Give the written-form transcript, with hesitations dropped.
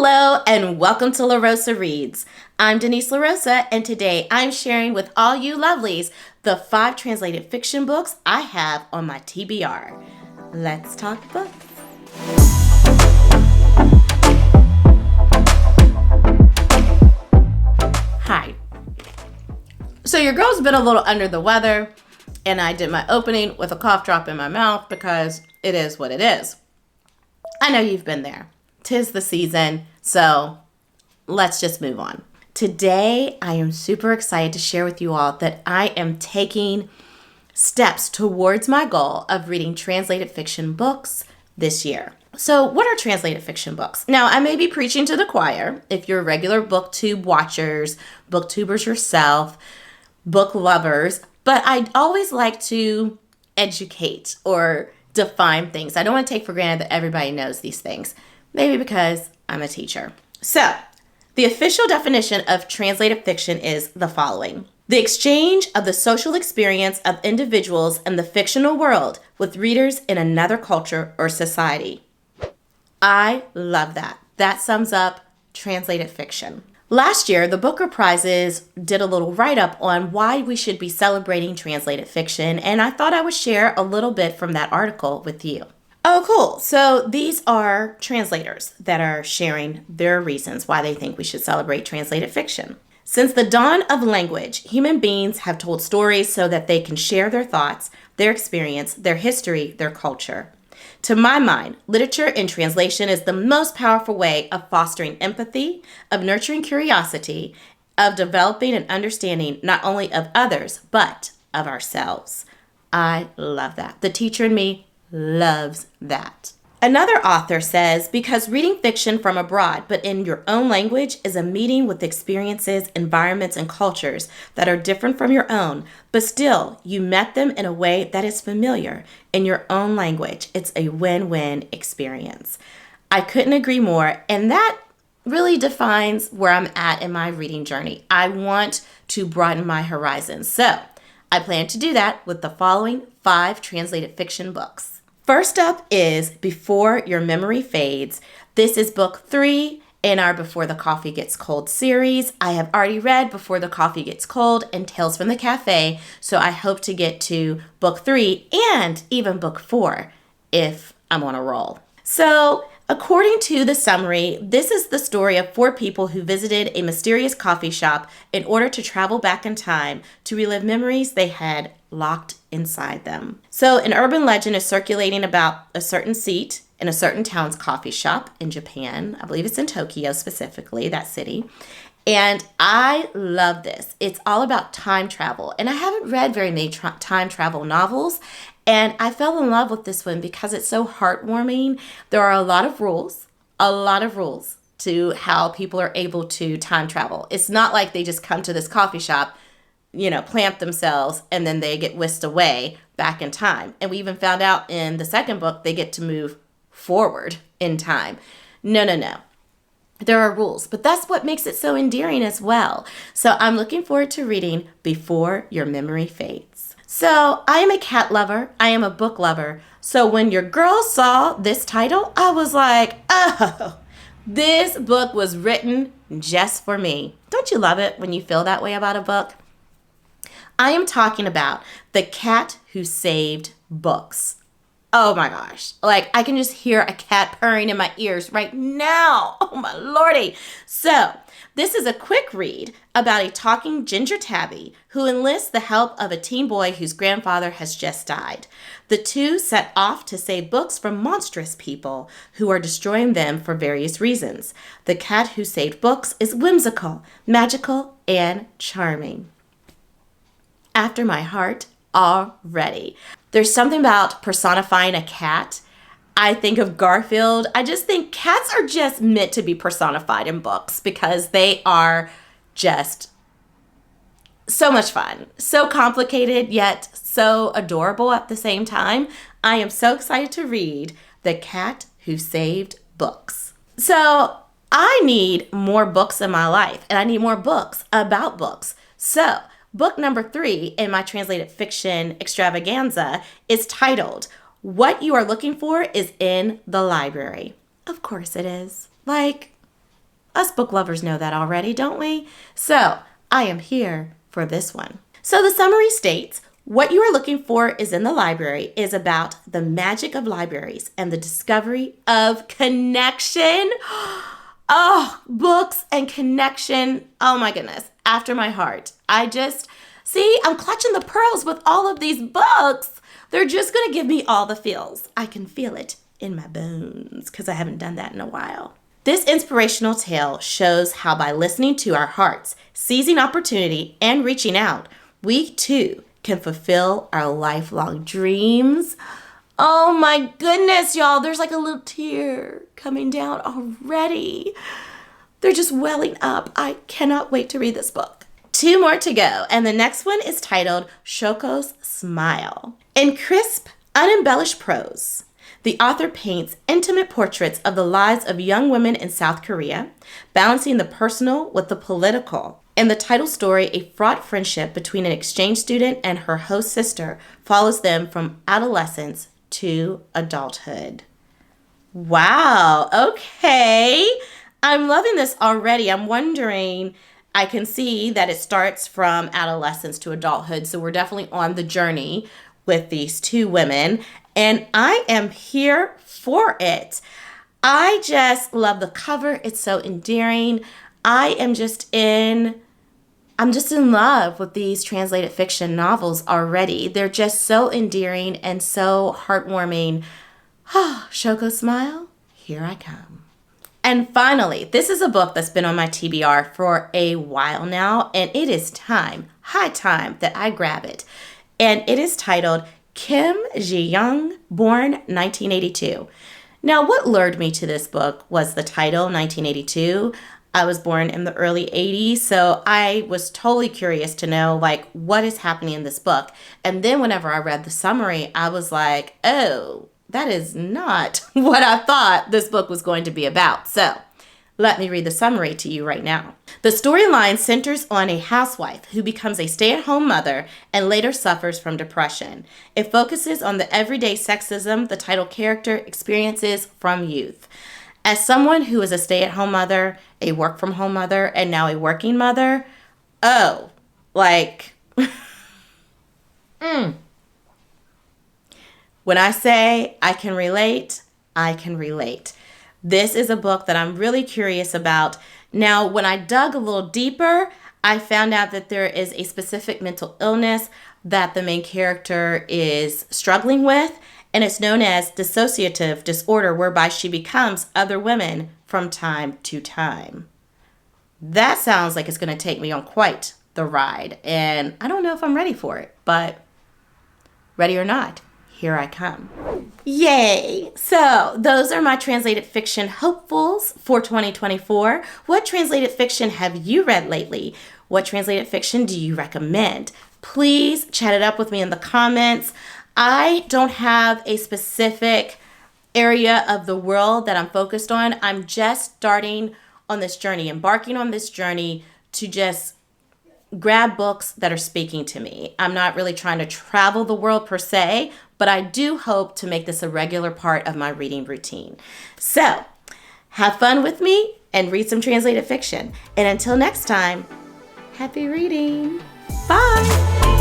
Hello and welcome to La Rosa Reads. I'm Denise La Rosa, and today I'm sharing with all you lovelies the 5 translated fiction books I have on my TBR. Let's talk books. Hi. So your girl's been a little under the weather, and I did my opening with a cough drop in my mouth because it is what it is. I know you've been there. 'Tis the season, so let's just move on. Today, I am super excited to share with you all that I am taking steps towards my goal of reading translated fiction books this year. So what are translated fiction books? Now, I may be preaching to the choir if you're regular booktube watchers, booktubers yourself, book lovers, but I always like to educate or define things. I don't want to take for granted that everybody knows these things. Maybe because I'm a teacher. So, the official definition of translated fiction is the following: the exchange of the social experience of individuals in the fictional world with readers in another culture or society. I love that. That sums up translated fiction. Last year, the Booker Prizes did a little write-up on why we should be celebrating translated fiction, and I thought I would share a little bit from that article with you. Oh, cool. So these are translators that are sharing their reasons why they think we should celebrate translated fiction. Since the dawn of language, human beings have told stories so that they can share their thoughts, their experience, their history, their culture. To my mind, literature in translation is the most powerful way of fostering empathy, of nurturing curiosity, of developing an understanding not only of others, but of ourselves. I love that. The teacher in me loves that. Another author says, because reading fiction from abroad, but in your own language, is a meeting with experiences, environments, and cultures that are different from your own, but still you met them in a way that is familiar in your own language. It's a win-win experience. I couldn't agree more, and that really defines where I'm at in my reading journey. I want to broaden my horizons, so I plan to do that with the following 5 translated fiction books. First up is Before Your Memory Fades. This is book 3 in our Before the Coffee Gets Cold series. I have already read Before the Coffee Gets Cold and Tales from the Cafe, so I hope to get to book 3 and even book 4 if I'm on a roll. So, according to the summary, this is the story of 4 people who visited a mysterious coffee shop in order to travel back in time to relive memories they had locked inside them. So an urban legend is circulating about a certain seat in a certain town's coffee shop in Japan. I believe it's in Tokyo specifically, that city. And I love this. It's all about time travel. And I haven't read very many time travel novels. And I fell in love with this one because it's so heartwarming. There are a lot of rules to how people are able to time travel. It's not like they just come to this coffee shop, plant themselves, and then they get whisked away back in time. And we even found out in the second book, they get to move forward in time. No. There are rules, but that's what makes it so endearing as well. So I'm looking forward to reading Before Your Memory Fades. So I am a cat lover. I am a book lover. So when your girl saw this title, I was like, oh, this book was written just for me. Don't you love it when you feel that way about a book? I am talking about The Cat Who Saved Books. Oh my gosh. I can just hear a cat purring in my ears right now. Oh my lordy. So, this is a quick read about a talking ginger tabby who enlists the help of a teen boy whose grandfather has just died. The two set off to save books from monstrous people who are destroying them for various reasons. The Cat Who Saved Books is whimsical, magical, and charming. After my heart already. There's something about personifying a cat. I think of Garfield. I just think cats are just meant to be personified in books because they are just so much fun. So complicated, yet so adorable at the same time. I am so excited to read The Cat Who Saved Books. So I need more books in my life, and I need more books about books. So book number 3 in my translated fiction extravaganza is titled, What You Are Looking For Is in the Library. Of course it is. Us book lovers know that already, don't we? So I am here for this one. So the summary states, what you are looking for is in the library is about the magic of libraries and the discovery of connection. Oh, books and connection. Oh my goodness. After my heart. I'm clutching the pearls with all of these books. They're just going to give me all the feels. I can feel it in my bones because I haven't done that in a while. This inspirational tale shows how by listening to our hearts, seizing opportunity, and reaching out, we too can fulfill our lifelong dreams. Oh my goodness, y'all. There's like a little tear coming down already. They're just welling up. I cannot wait to read this book. 2 more to go, and the next one is titled Shokos Smile. In crisp, unembellished prose, the author paints intimate portraits of the lives of young women in South Korea, balancing the personal with the political. In the title story, a fraught friendship between an exchange student and her host sister follows them from adolescence to adulthood. Wow, okay. I'm loving this already. I'm wondering, I can see that it starts from adolescence to adulthood, so we're definitely on the journey with these 2 women, and I am here for it. I just love the cover. It's so endearing. I'm just in love with these translated fiction novels already. They're just so endearing and so heartwarming. Shoko Smile, here I come. And finally, this is a book that's been on my TBR for a while now, and it is high time that I grab it. And it is titled Xiang Born 1982. Now, what lured me to this book was the title, 1982. I was born in the early 80s, so I was totally curious to know, what is happening in this book. And then whenever I read the summary, I was like, oh, that is not what I thought this book was going to be about. So let me read the summary to you right now. The storyline centers on a housewife who becomes a stay-at-home mother and later suffers from depression. It focuses on the everyday sexism the title character experiences from youth. As someone who is a stay-at-home mother, a work-from-home mother, and now a working mother, When I say I can relate, I can relate. This is a book that I'm really curious about. Now, when I dug a little deeper, I found out that there is a specific mental illness that the main character is struggling with, and it's known as dissociative disorder, whereby she becomes other women from time to time. That sounds like it's going to take me on quite the ride, and I don't know if I'm ready for it, but ready or not, here I come. Yay! So those are my translated fiction hopefuls for 2024. What translated fiction have you read lately? What translated fiction do you recommend? Please chat it up with me in the comments. I don't have a specific area of the world that I'm focused on. I'm just starting on this journey, embarking on this journey to just grab books that are speaking to me. I'm not really trying to travel the world per se, but I do hope to make this a regular part of my reading routine. So have fun with me and read some translated fiction. And until next time, happy reading. Bye.